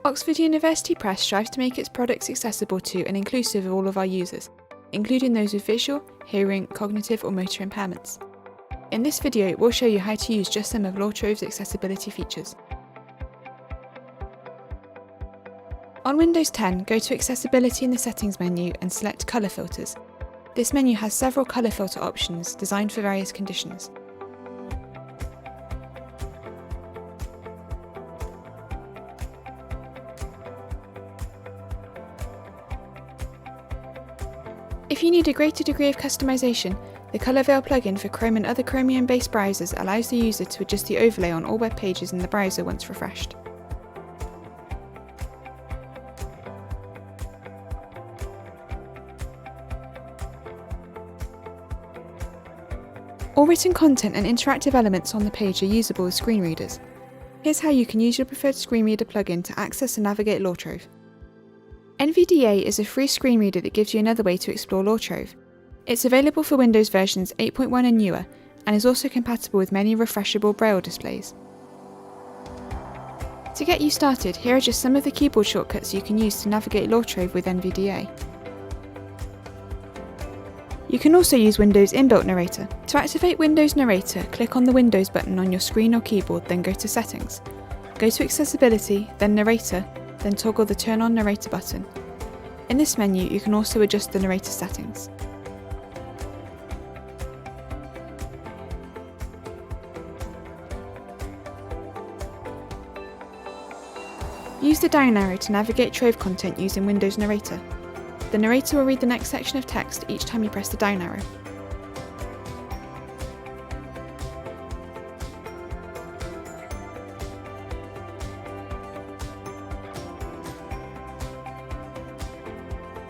Oxford University Press strives to make its products accessible to and inclusive of all of our users, including those with visual, hearing, cognitive or motor impairments. In this video, we'll show you how to use just some of Law Trove's accessibility features. On Windows 10, go to Accessibility in the Settings menu and select Colour Filters. This menu has several colour filter options designed for various conditions. If you need a greater degree of customization, the Colour Veil plugin for Chrome and other Chromium-based browsers allows the user to adjust the overlay on all web pages in the browser once refreshed. All written content and interactive elements on the page are usable with screen readers. Here's how you can use your preferred screen reader plugin to access and navigate Law Trove. NVDA is a free screen reader that gives you another way to explore Law Trove. It's available for Windows versions 8.1 and newer, and is also compatible with many refreshable Braille displays. To get you started, here are just some of the keyboard shortcuts you can use to navigate Law Trove with NVDA. You can also use Windows Inbuilt Narrator. To activate Windows Narrator, click on the Windows button on your screen or keyboard, then go to Settings. Go to Accessibility, then Narrator, then toggle the Turn on Narrator button. In this menu, you can also adjust the narrator settings. Use the down arrow to navigate Trove content using Windows Narrator. The narrator will read the next section of text each time you press the down arrow.